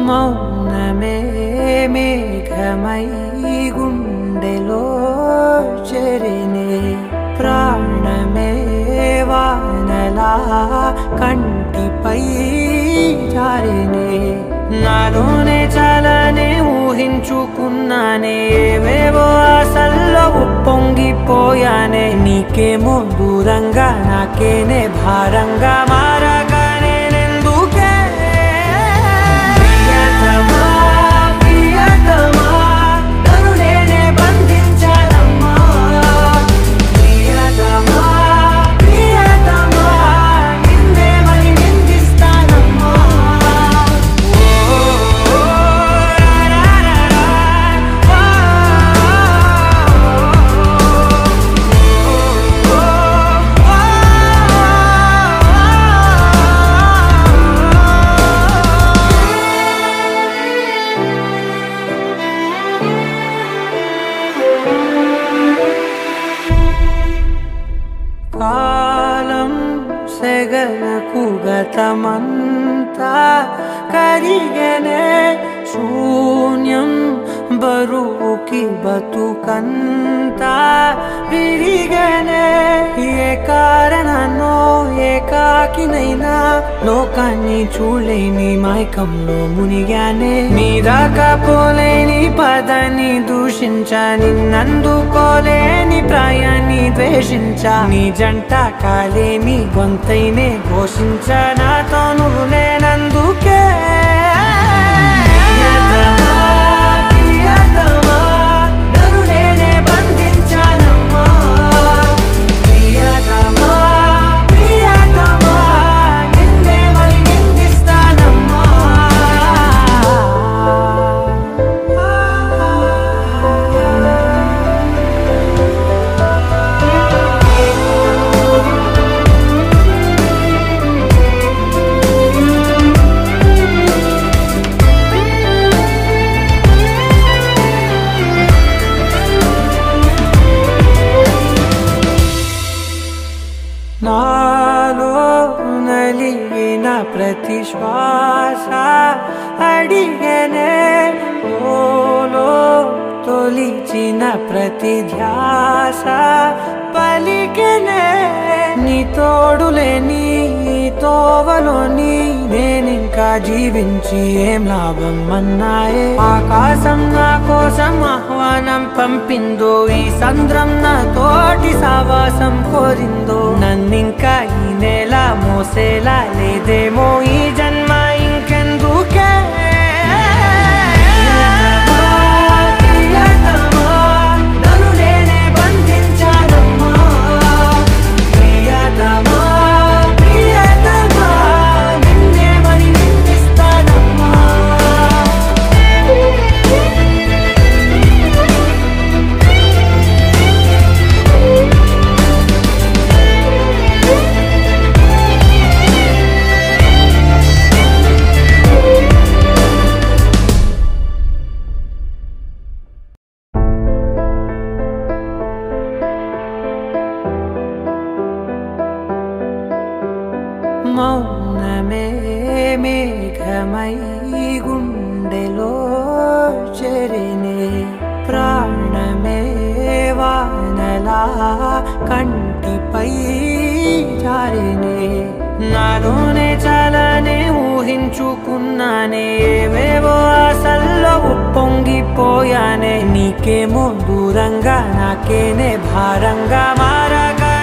మౌనమే మేఘమై గుండెలో చెరినే ప్రాణమే వానలా కంటిపై జారినే నాలోనే చాలానే ఊహించుకున్నానే ఏవేవో ఆశల్లో ఉప్పొంగిపోయానే నీకేమో దూరంగా నాకేనే భారంగా మారగా నేనెందుకే ప్రియతమా ప్రియతమా నన్ను నేనే బంధించానమ్మా ప్రియతమా ప్రియతమా నిన్నే మరి నిందిస్తానమ్మా కాలం సెగలకు గతమంతా కరిగనే శూన్యం బరువుకి బతుకంతా విరిగనే ఏ కారణనో ఏకాకినైనా లోకాన్ని చూడలేని మైకంలో మునిగానే నీ దాకా పోలేని పదాన్ని దూషించా నిన్నందుకోలేని ప్రాయాన్ని ద్వేషించా నీ జంట కాలేని గొంతైనే ఘోషించా నాతో నువ్వు లేనందుకే నాలో నలిగిన ప్రతి శ్వాస అడిగనే ఓలో తొలిచిన ప్రతి ధ్యాస పలికనే నీ తోడులేని తోవలోని నేనింకా జీవించి ఏం లాభం అన్నాయే ఆకాశం నా కోసం ఆహ్వానం పంపిందో ఈ సంద్రం నా తోటి సావాసం కోరిందో నన్నింకా ఈ నెల మోసేలా లేదేమో ఈ జన్మ ఇంకెందుకే మౌనమే మేఘమై గుండెలో చెరినే ప్రాణమే వానలా కంటిపై జారినే నాలోనే చాలానే ఊహించుకున్నానే ఏవేవో ఆశల్లో ఉప్పొంగిపోయానే నీకేమో దూరంగా నాకేనే భారంగా మారగా